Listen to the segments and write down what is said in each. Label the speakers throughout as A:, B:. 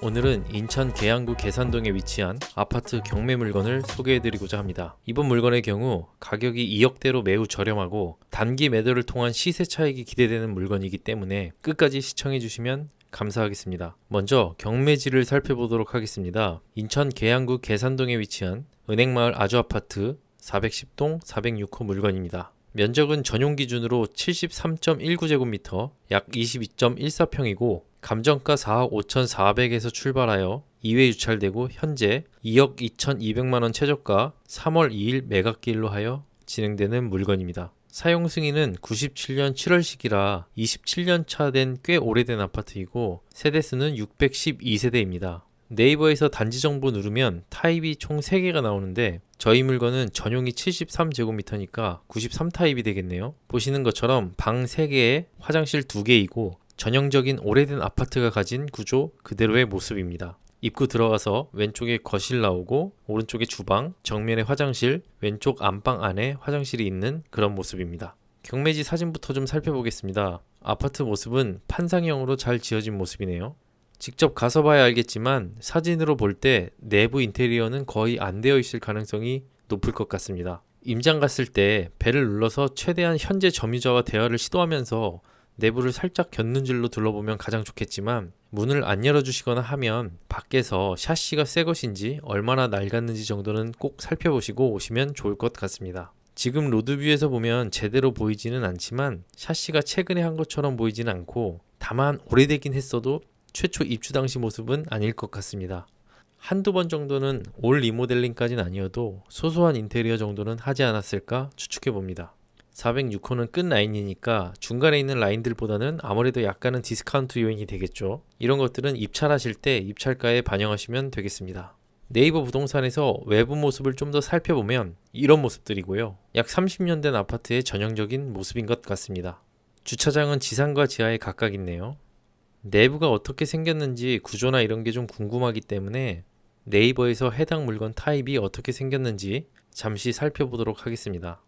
A: 오늘은 인천 계양구 계산동에 위치한 아파트 경매 물건을 소개해드리고자 합니다. 이번 물건의 경우 가격이 2억대로 매우 저렴하고 단기 매도를 통한 시세 차익이 기대되는 물건이기 때문에 끝까지 시청해주시면 감사하겠습니다. 먼저 경매지를 살펴보도록 하겠습니다. 인천 계양구 계산동에 위치한 은행마을 아주아파트 410동 406호 물건입니다. 면적은 전용 기준으로 73.19제곱미터, 약 22.14평이고 감정가 4억 5,400에서 출발하여 2회 유찰되고 현재 2억 2,200만원 최저가 3월 2일 매각기일로 하여 진행되는 물건입니다. 사용 승인은 97년 7월식이라 27년 차 된 꽤 오래된 아파트이고 세대수는 612세대입니다. 네이버에서 단지 정보 누르면 타입이 총 3개가 나오는데 저희 물건은 전용이 73제곱미터니까 93타입이 되겠네요. 보시는 것처럼 방 3개에 화장실 2개이고 전형적인 오래된 아파트가 가진 구조 그대로의 모습입니다. 입구 들어가서 왼쪽에 거실 나오고 오른쪽에 주방, 정면에 화장실, 왼쪽 안방 안에 화장실이 있는 그런 모습입니다. 경매지 사진부터 좀 살펴보겠습니다. 아파트 모습은 판상형으로 잘 지어진 모습이네요. 직접 가서 봐야 알겠지만 사진으로 볼 때 내부 인테리어는 거의 안 되어 있을 가능성이 높을 것 같습니다. 임장 갔을 때 벨을 눌러서 최대한 현재 점유자와 대화를 시도하면서 내부를 살짝 곁눈질로 둘러보면 가장 좋겠지만 문을 안 열어주시거나 하면 밖에서 샤시가 새 것인지 얼마나 낡았는지 정도는 꼭 살펴보시고 오시면 좋을 것 같습니다. 지금 로드뷰에서 보면 제대로 보이지는 않지만 샤시가 최근에 한 것처럼 보이지는 않고 다만 오래되긴 했어도 최초 입주 당시 모습은 아닐 것 같습니다. 한두 번 정도는 올 리모델링까지는 아니어도 소소한 인테리어 정도는 하지 않았을까 추측해 봅니다. 406호는 끝 라인이니까 중간에 있는 라인들보다는 아무래도 약간은 디스카운트 요인이 되겠죠. 이런 것들은 입찰하실 때 입찰가에 반영하시면 되겠습니다. 네이버 부동산에서 외부 모습을 좀 더 살펴보면 이런 모습들이고요. 약 30년 된 아파트의 전형적인 모습인 것 같습니다. 주차장은 지상과 지하에 각각 있네요. 내부가 어떻게 생겼는지 구조나 이런 게 좀 궁금하기 때문에 네이버에서 해당 물건 타입이 어떻게 생겼는지 잠시 살펴보도록 하겠습니다.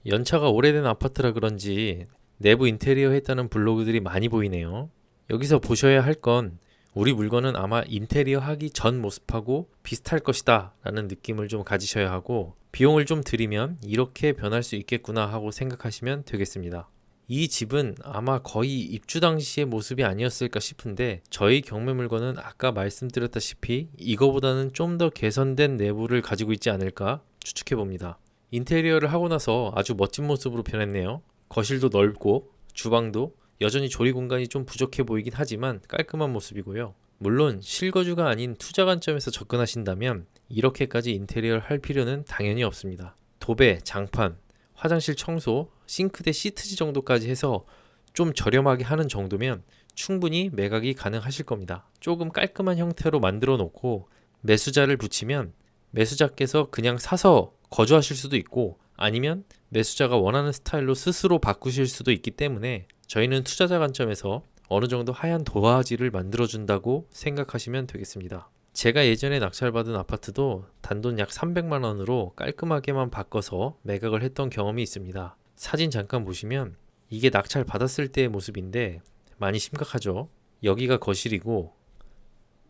A: 연차가 오래된 아파트라 그런지 내부 인테리어 했다는 블로그들이 많이 보이네요. 여기서 보셔야 할 건 우리 물건은 아마 인테리어 하기 전 모습하고 비슷할 것이다 라는 느낌을 좀 가지셔야 하고 비용을 좀 들이면 이렇게 변할 수 있겠구나 하고 생각하시면 되겠습니다. 이 집은 아마 거의 입주 당시의 모습이 아니었을까 싶은데 저희 경매 물건은 아까 말씀드렸다시피 이거보다는 좀 더 개선된 내부를 가지고 있지 않을까 추측해 봅니다. 인테리어를 하고 나서 아주 멋진 모습으로 변했네요. 거실도 넓고 주방도 여전히 조리 공간이 좀 부족해 보이긴 하지만 깔끔한 모습이고요. 물론 실거주가 아닌 투자 관점에서 접근하신다면 이렇게까지 인테리어를 할 필요는 당연히 없습니다. 도배, 장판, 화장실 청소, 싱크대 시트지 정도까지 해서 좀 저렴하게 하는 정도면 충분히 매각이 가능하실 겁니다. 조금 깔끔한 형태로 만들어 놓고 매수자를 붙이면 매수자께서 그냥 사서 거주하실 수도 있고 아니면 매수자가 원하는 스타일로 스스로 바꾸실 수도 있기 때문에 저희는 투자자 관점에서 어느 정도 하얀 도화지를 만들어준다고 생각하시면 되겠습니다. 제가 예전에 낙찰받은 아파트도 단돈 약 300만 원으로 깔끔하게만 바꿔서 매각을 했던 경험이 있습니다. 사진 잠깐 보시면 이게 낙찰 받았을 때의 모습인데 많이 심각하죠. 여기가 거실이고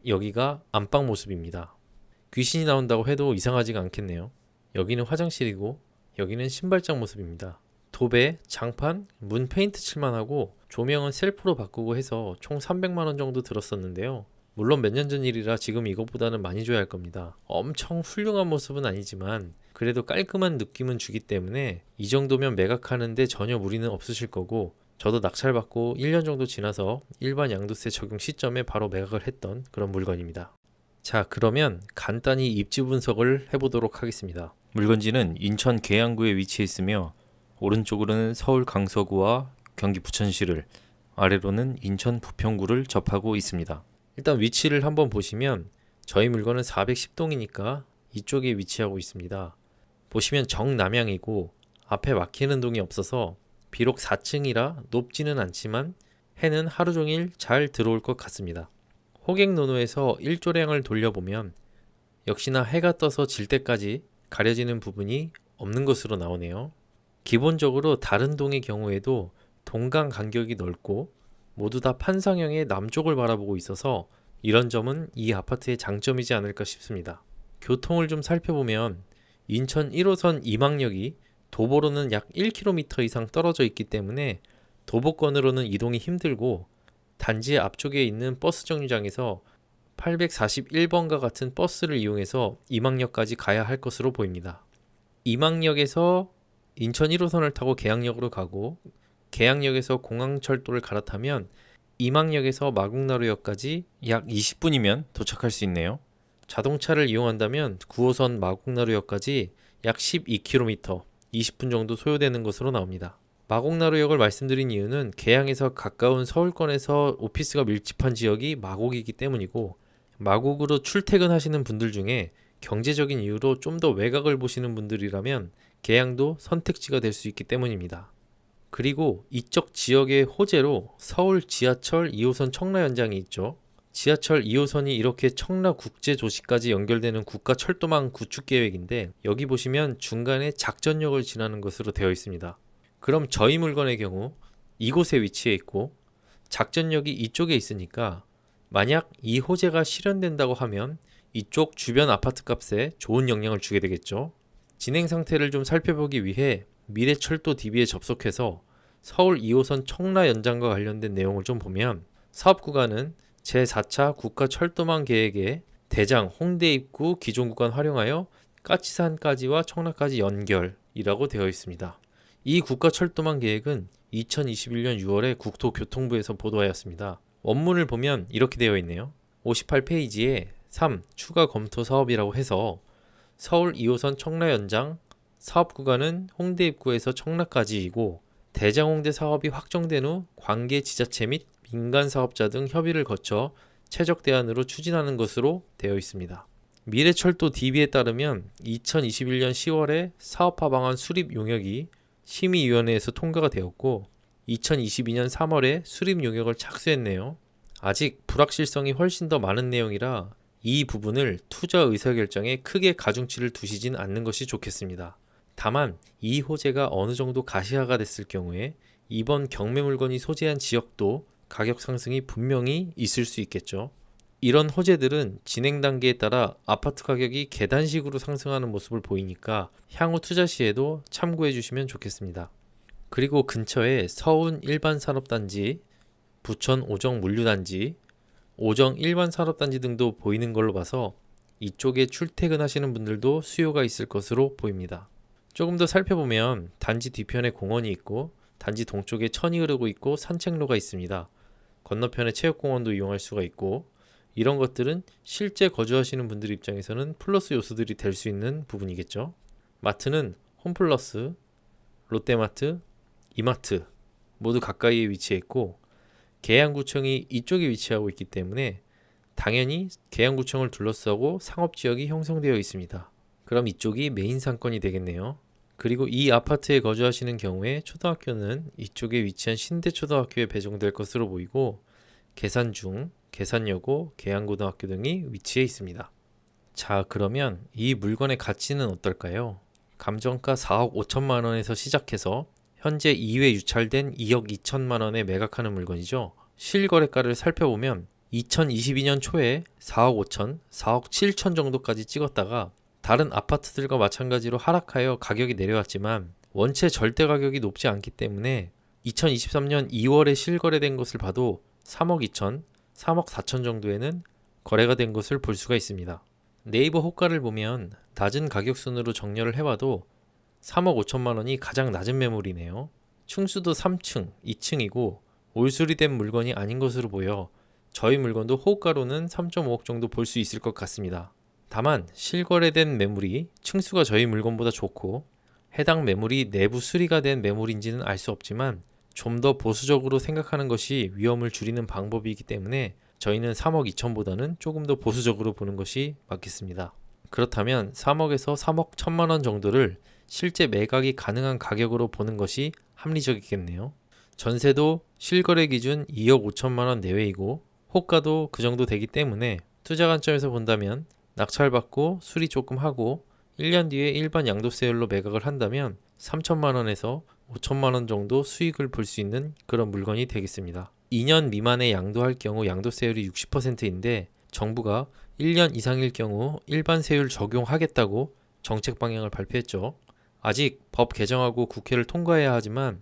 A: 여기가 안방 모습입니다. 귀신이 나온다고 해도 이상하지가 않겠네요. 여기는 화장실이고 여기는 신발장 모습입니다. 도배, 장판, 문 페인트 칠만 하고 조명은 셀프로 바꾸고 해서 총 300만원 정도 들었었는데요. 물론 몇 년 전 일이라 지금 이것보다는 많이 줘야 할 겁니다. 엄청 훌륭한 모습은 아니지만 그래도 깔끔한 느낌은 주기 때문에 이 정도면 매각하는데 전혀 무리는 없으실 거고 저도 낙찰받고 1년 정도 지나서 일반 양도세 적용 시점에 바로 매각을 했던 그런 물건입니다. 자, 그러면 간단히 입지 분석을 해보도록 하겠습니다. 물건지는 인천 계양구에 위치해 있으며 오른쪽으로는 서울 강서구와 경기 부천시를, 아래로는 인천 부평구를 접하고 있습니다. 일단 위치를 한번 보시면 저희 물건은 410동이니까 이쪽에 위치하고 있습니다. 보시면 정남향이고 앞에 막히는 동이 없어서 비록 4층이라 높지는 않지만 해는 하루 종일 잘 들어올 것 같습니다. 호객노노에서 일조량을 돌려보면 역시나 해가 떠서 질 때까지 가려지는 부분이 없는 것으로 나오네요. 기본적으로 다른 동의 경우에도 동강 간격이 넓고 모두 다 판상형의 남쪽을 바라보고 있어서 이런 점은 이 아파트의 장점이지 않을까 싶습니다. 교통을 좀 살펴보면 인천 1호선 이망역이 도보로는 약 1km 이상 떨어져 있기 때문에 도보권으로는 이동이 힘들고 단지 앞쪽에 있는 버스 정류장에서 841번과 같은 버스를 이용해서 이망역까지 가야 할 것으로 보입니다. 이망역에서 인천 1호선을 타고 계양역으로 가고 계양역에서 공항철도를 갈아타면 이망역에서 마곡나루역까지 약 20분이면 도착할 수 있네요. 자동차를 이용한다면 9호선 마곡나루역까지 약 12km, 20분 정도 소요되는 것으로 나옵니다. 마곡나루역을 말씀드린 이유는 계양에서 가까운 서울권에서 오피스가 밀집한 지역이 마곡이기 때문이고, 마곡으로 출퇴근하시는 분들 중에 경제적인 이유로 좀 더 외곽을 보시는 분들이라면 계양도 선택지가 될 수 있기 때문입니다. 그리고 이쪽 지역의 호재로 서울 지하철 2호선 청라 연장이 있죠. 지하철 2호선이 이렇게 청라국제도시까지 연결되는 국가철도망 구축 계획인데, 여기 보시면 중간에 작전역을 지나는 것으로 되어 있습니다. 그럼 저희 물건의 경우 이곳에 위치해 있고 작전역이 이쪽에 있으니까 만약 이 호재가 실현된다고 하면 이쪽 주변 아파트 값에 좋은 영향을 주게 되겠죠. 진행 상태를 좀 살펴보기 위해 미래철도 DB에 접속해서 서울 2호선 청라 연장과 관련된 내용을 좀 보면, 사업 구간은 제4차 국가철도망 계획의 대장 홍대 입구 기존 구간 활용하여 까치산까지와 청라까지 연결이라고 되어 있습니다. 이 국가철도망 계획은 2021년 6월에 국토교통부에서 보도하였습니다. 원문을 보면 이렇게 되어 있네요. 58페이지에 3. 추가 검토 사업이라고 해서 서울 2호선 청라 연장 사업 구간은 홍대 입구에서 청라까지이고, 대장 홍대 사업이 확정된 후 관계 지자체 및 민간 사업자 등 협의를 거쳐 최적 대안으로 추진하는 것으로 되어 있습니다. 미래철도 DB에 따르면 2021년 10월에 사업화 방안 수립 용역이 심의위원회에서 통과가 되었고 2022년 3월에 수립 용역을 착수했네요. 아직 불확실성이 훨씬 더 많은 내용이라 이 부분을 투자 의사결정에 크게 가중치를 두시진 않는 것이 좋겠습니다. 다만 이 호재가 어느 정도 가시화가 됐을 경우에 이번 경매 물건이 소재한 지역도 가격 상승이 분명히 있을 수 있겠죠. 이런 호재들은 진행 단계에 따라 아파트 가격이 계단식으로 상승하는 모습을 보이니까 향후 투자 시에도 참고해 주시면 좋겠습니다. 그리고 근처에 서운 일반산업단지, 부천 오정 물류단지, 오정 일반산업단지 등도 보이는 걸로 봐서 이쪽에 출퇴근하시는 분들도 수요가 있을 것으로 보입니다. 조금 더 살펴보면 단지 뒤편에 공원이 있고 단지 동쪽에 천이 흐르고 있고 산책로가 있습니다. 건너편에 체육공원도 이용할 수가 있고, 이런 것들은 실제 거주하시는 분들 입장에서는 플러스 요소들이 될 수 있는 부분이겠죠. 마트는 홈플러스, 롯데마트, 이마트 모두 가까이에 위치해 있고 계양구청이 이쪽에 위치하고 있기 때문에 당연히 계양구청을 둘러싸고 상업지역이 형성되어 있습니다. 그럼 이쪽이 메인 상권이 되겠네요. 그리고 이 아파트에 거주하시는 경우에 초등학교는 이쪽에 위치한 신대초등학교에 배정될 것으로 보이고, 계산중, 계산여고, 계양고등학교 등이 위치해 있습니다. 자, 그러면 이 물건의 가치는 어떨까요? 감정가 4억 5천만 원에서 시작해서 현재 2회 유찰된 2억 2천만 원에 매각하는 물건이죠. 실거래가를 살펴보면 2022년 초에 4억 5천, 4억 7천 정도까지 찍었다가 다른 아파트들과 마찬가지로 하락하여 가격이 내려왔지만 원체 절대 가격이 높지 않기 때문에 2023년 2월에 실거래된 것을 봐도 3억 2천, 3억 4천 정도에는 거래가 된 것을 볼 수가 있습니다. 네이버 호가를 보면 낮은 가격순으로 정렬을 해봐도 3억 5천만 원이 가장 낮은 매물이네요. 층수도 3층, 2층이고 올수리된 물건이 아닌 것으로 보여 저희 물건도 호가로는 3.5억 정도 볼 수 있을 것 같습니다. 다만 실거래된 매물이 층수가 저희 물건보다 좋고 해당 매물이 내부 수리가 된 매물인지는 알 수 없지만 좀 더 보수적으로 생각하는 것이 위험을 줄이는 방법이기 때문에 저희는 3억 2천보다는 조금 더 보수적으로 보는 것이 맞겠습니다. 그렇다면 3억에서 3억 1천만 원 정도를 실제 매각이 가능한 가격으로 보는 것이 합리적이겠네요. 전세도 실거래 기준 2억 5천만 원 내외이고 호가도 그 정도 되기 때문에 투자 관점에서 본다면 낙찰받고 수리 조금 하고 1년 뒤에 일반 양도세율로 매각을 한다면 3천만 원에서 5천만 원 정도 수익을 볼 수 있는 그런 물건이 되겠습니다. 2년 미만에 양도할 경우 양도세율이 60%인데 정부가 1년 이상일 경우 일반세율 적용하겠다고 정책 방향을 발표했죠. 아직 법 개정하고 국회를 통과해야 하지만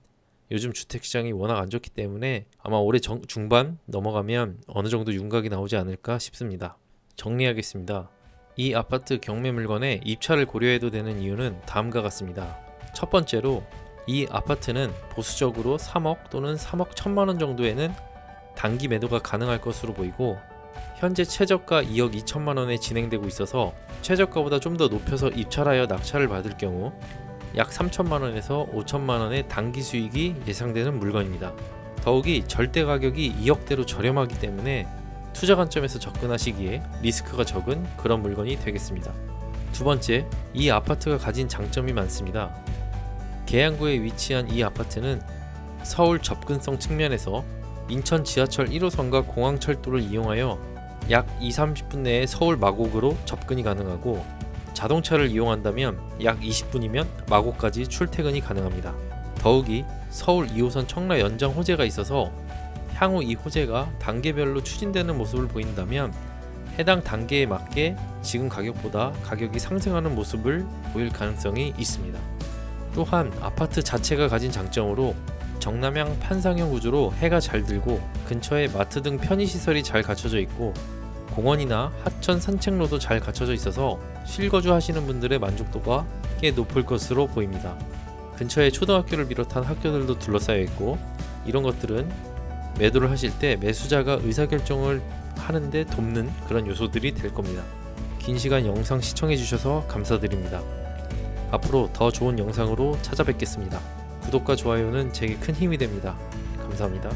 A: 요즘 주택시장이 워낙 안 좋기 때문에 아마 올해 중반 넘어가면 어느 정도 윤곽이 나오지 않을까 싶습니다. 정리하겠습니다. 이 아파트 경매 물건에 입찰을 고려해도 되는 이유는 다음과 같습니다. 첫 번째로 이 아파트는 보수적으로 3억 또는 3억 1천만 원 정도에는 단기 매도가 가능할 것으로 보이고 현재 최저가 2억 2천만 원에 진행되고 있어서 최저가보다 좀 더 높여서 입찰하여 낙찰을 받을 경우 약 3천만 원에서 5천만 원의 단기 수익이 예상되는 물건입니다. 더욱이 절대 가격이 2억대로 저렴하기 때문에 투자 관점에서 접근하시기에 리스크가 적은 그런 물건이 되겠습니다. 두 번째, 이 아파트가 가진 장점이 많습니다. 계양구에 위치한 이 아파트는 서울 접근성 측면에서 인천 지하철 1호선과 공항철도를 이용하여 약 2-30분 내에 서울 마곡으로 접근이 가능하고 자동차를 이용한다면 약 20분이면 마곡까지 출퇴근이 가능합니다. 더욱이 서울 2호선 청라 연장 호재가 있어서 향후 이 호재가 단계별로 추진되는 모습을 보인다면 해당 단계에 맞게 지금 가격보다 가격이 상승하는 모습을 보일 가능성이 있습니다. 또한 아파트 자체가 가진 장점으로 정남향 판상형 구조로 해가 잘 들고 근처에 마트 등 편의시설이 잘 갖춰져 있고 공원이나 하천 산책로도 잘 갖춰져 있어서 실거주 하시는 분들의 만족도가 꽤 높을 것으로 보입니다. 근처에 초등학교를 비롯한 학교들도 둘러싸여 있고 이런 것들은 매도를 하실 때 매수자가 의사결정을 하는데 돕는 그런 요소들이 될 겁니다. 긴 시간 영상 시청해 주셔서 감사드립니다. 앞으로 더 좋은 영상으로 찾아뵙겠습니다. 구독과 좋아요는 제게 큰 힘이 됩니다. 감사합니다.